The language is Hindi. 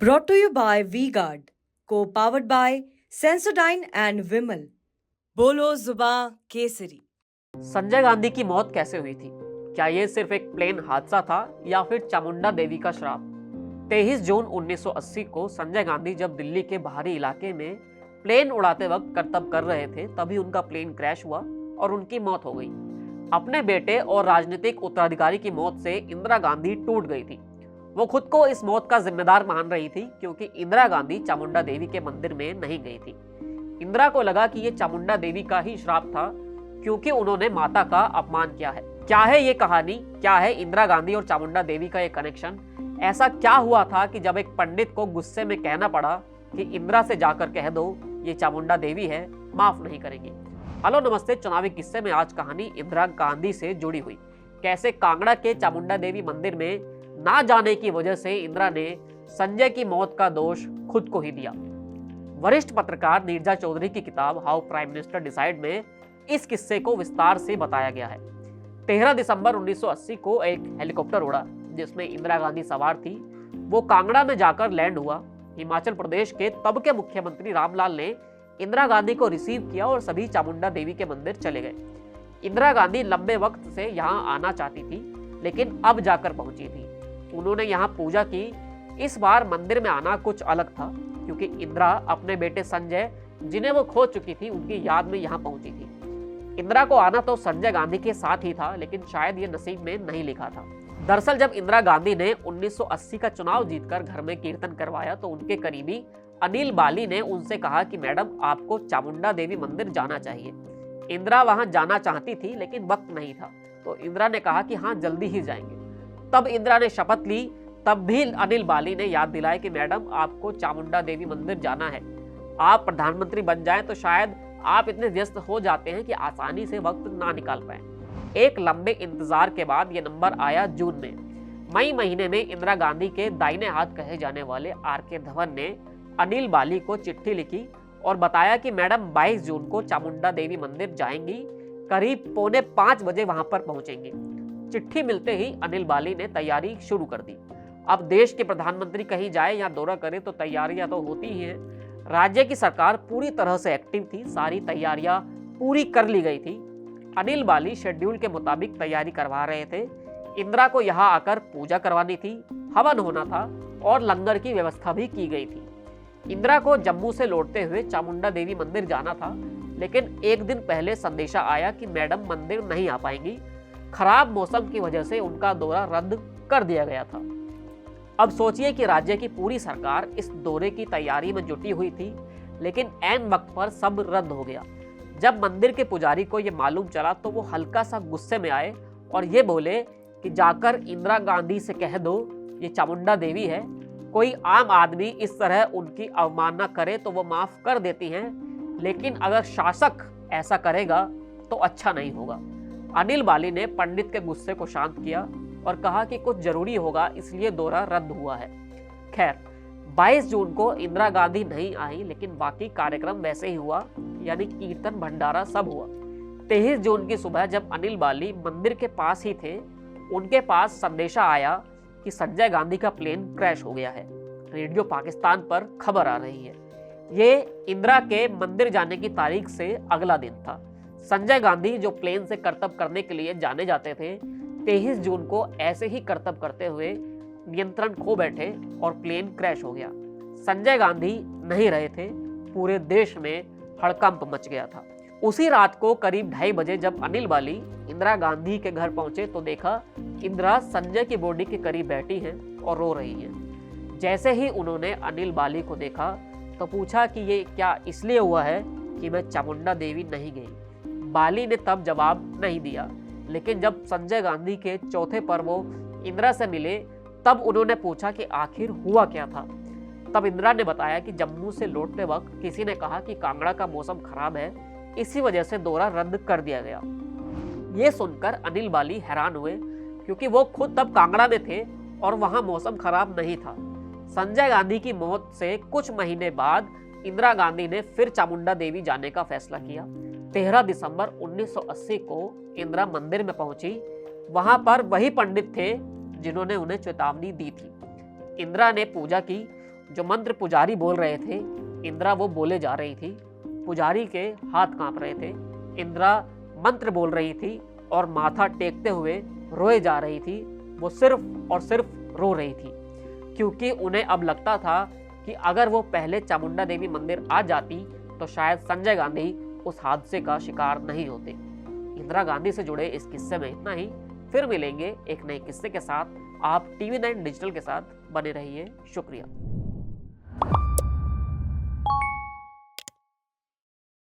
Brought to you by V-Guard, co-powered by Sensodyne and Vimal. बोलो जुबां केसरी। संजय गांधी की मौत कैसे हुई थी? क्या ये सिर्फ एक प्लेन हादसा था या फिर चामुंडा देवी का श्राप? 23 जून 1980 को संजय गांधी जब दिल्ली के बाहरी इलाके में प्लेन उड़ाते वक्त करतब कर रहे थे, तभी उनका प्लेन क्रैश हुआ और उनकी मौत हो गई। अपने बेटे और राजनीतिक उत्तराधिकारी की मौत से इंदिरा गांधी टूट गई थी। वो खुद को इस मौत का जिम्मेदार मान रही थी क्योंकि इंदिरा गांधी चामुंडा देवी के मंदिर में नहीं गई थी। इंदिरा को लगा कि ये चामुंडा देवी का ही श्राप था क्योंकि उन्होंने माता का अपमान किया है। क्या है ये कहानी? क्या है इंदिरा गांधी और चामुंडा देवी का ये कनेक्शन? ऐसा क्या हुआ था कि जब एक पंडित को गुस्से में कहना पड़ा कि इंदिरा से जाकर कह दो ये चामुंडा देवी है, माफ नहीं करेंगी। हेलो नमस्ते, चुनावी किस्से में आज कहानी इंदिरा गांधी से जुड़ी हुई। कैसे कांगड़ा के चामुंडा देवी मंदिर में ना जाने की वजह से इंदिरा ने संजय की मौत का दोष खुद को ही दिया। वरिष्ठ पत्रकार नीरजा चौधरी की किताब हाउ प्राइम मिनिस्टर डिसाइड में इस किस्से को विस्तार से बताया गया है। 13 दिसंबर 1980 को एक हेलीकॉप्टर उड़ा जिसमें इंदिरा गांधी सवार थी। वो कांगड़ा में जाकर लैंड हुआ। हिमाचल प्रदेश के तब के मुख्यमंत्री रामलाल ने इंदिरा गांधी को रिसीव किया और सभी चामुंडा देवी के मंदिर चले गए। इंदिरा गांधी लंबे वक्त से यहाँ आना चाहती थी, लेकिन अब जाकर पहुंची थी। उन्होंने यहाँ पूजा की। इस बार मंदिर में आना कुछ अलग था क्योंकि इंदिरा अपने बेटे संजय, जिन्हें वो खो चुकी थी, उनकी याद में यहाँ पहुंची थी। इंदिरा को आना तो संजय गांधी के साथ ही था, लेकिन शायद ये नसीब में नहीं लिखा था। दरअसल जब इंदिरा गांधी ने 1980 का चुनाव जीतकर घर में कीर्तन करवाया तो उनके करीबी अनिल बाली ने उनसे कहा कि मैडम, आपको चामुंडा देवी मंदिर जाना चाहिए। इंदिरा वहां जाना चाहती थी लेकिन वक्त नहीं था, तो इंदिरा ने कहा कि हाँ, जल्दी ही जाएंगे। तब इंदिरा ने शपथ ली। तब भी अनिल बाली ने याद दिलाया कि मैडम, आपको चामुंडा देवी मंदिर जाना है। आप प्रधानमंत्री बन जाएं तो शायद आप इतने व्यस्त हो जाते हैं कि आसानी से वक्त ना निकाल पाए। एक लंबे इंतजार के बाद यह नंबर आया जून में। मई महीने में इंदिरा गांधी के दाहिने हाथ कहे जाने वाले आर.के. धवन ने अनिल बाली को चिट्ठी लिखी और बताया कि मैडम 22 जून को चामुंडा देवी मंदिर जाएंगी, करीब 4:45 बजे वहां पर पहुंचेंगी। चिट्ठी मिलते ही अनिल बाली ने तैयारी शुरू कर दी। अब देश के प्रधानमंत्री कहीं जाए या दौरा करे तो तैयारियां तो होती ही हैं। राज्य की सरकार पूरी तरह से एक्टिव थी, सारी तैयारियां पूरी कर ली गई थी। अनिल बाली शेड्यूल के मुताबिक तैयारी करवा रहे थे। इंदिरा को यहाँ आकर पूजा करवानी थी, हवन होना था और लंगर की व्यवस्था भी की गई थी। इंदिरा को जम्मू से लौटते हुए चामुंडा देवी मंदिर जाना था, लेकिन एक दिन पहले संदेशा आया कि मैडम मंदिर नहीं आ पाएंगी। खराब मौसम की वजह से उनका दौरा रद्द कर दिया गया था। अब सोचिए कि राज्य की पूरी सरकार इस दौरे की तैयारी में जुटी हुई थी, लेकिन ऐन वक्त पर सब रद्द हो गया। जब मंदिर के पुजारी को यह मालूम चला तो वो हल्का सा गुस्से में आए और ये बोले कि जाकर इंदिरा गांधी से कह दो ये चामुंडा देवी है। कोई आम आदमी इस तरह उनकी अवमानना करे तो वो माफ कर देती हैं, लेकिन अगर शासक ऐसा करेगा तो अच्छा नहीं होगा। अनिल बाली ने पंडित के गुस्से को शांत किया और कहा कि कुछ जरूरी होगा, इसलिए दौरा रद्द हुआ है। खैर, 22 जून को इंदिरा गांधी नहीं आई, लेकिन बाकी कार्यक्रम वैसे ही हुआ, यानी कीर्तन भंडारा सब हुआ। 23 जून की सुबह जब अनिल बाली मंदिर के पास ही थे, उनके पास संदेशा आया कि संजय गांधी का प्लेन क्रैश हो गया है। रेडियो पाकिस्तान पर खबर आ रही है। ये इंदिरा के मंदिर जाने की तारीख से अगला दिन था। संजय गांधी जो प्लेन से करतब करने के लिए जाने जाते थे, 23 जून को ऐसे ही करतब करते हुए नियंत्रण खो बैठे और प्लेन क्रैश हो गया। संजय गांधी नहीं रहे थे। पूरे देश में हड़कंप मच गया था। उसी रात को करीब 2:30 बजे जब अनिल बाली इंदिरा गांधी के घर पहुंचे तो देखा इंदिरा संजय की बॉडी के करीब बैठी हैं और रो रही हैं। जैसे ही उन्होंने अनिल बाली को देखा तो पूछा कि ये क्या इसलिए हुआ है कि मैं चामुंडा देवी नहीं गई। बाली ने तब जवाब नहीं दिया, लेकिन जब संजय गांधी के चौथे पर वो इंदिरा से मिले तब उन्होंने पूछा कि आखिर हुआ क्या था। तब इंदिरा ने बताया कि जम्मू से लौटते वक्त किसी ने कहा कि कांगड़ा का मौसम खराब है, इसी वजह से दौरा रद्द कर दिया गया। ये सुनकर अनिल बाली हैरान हुए क्योंकि वो खुद तब कांगड़ा में थे और वहां मौसम खराब नहीं था। संजय गांधी की मौत से कुछ महीने बाद इंदिरा गांधी ने फिर चामुंडा देवी जाने का फैसला किया। 13 दिसंबर 1980 को इंदिरा मंदिर में पहुंची। वहां पर वही पंडित थे जिन्होंने उन्हें चेतावनी दी थी। इंदिरा ने पूजा की जो मंत्र पुजारी बोल रहे थे, इंदिरा वो बोले जा रही थी। पुजारी के हाथ कांप रहे थे। इंदिरा मंत्र बोल रही थी और माथा टेकते हुए रोए जा रही थी। वो सिर्फ और सिर्फ रो रही थी, क्योंकि उन्हें अब लगता था कि अगर वो पहले चामुंडा देवी मंदिर आ जाती तो शायद संजय गांधी उस हादसे का शिकार नहीं होते। इंदिरा गांधी से जुड़े इस किस्से में इतना ही। फिर मिलेंगे एक नए किस्से के साथ। आप TV9 डिजिटल के साथ बने रहिए। शुक्रिया।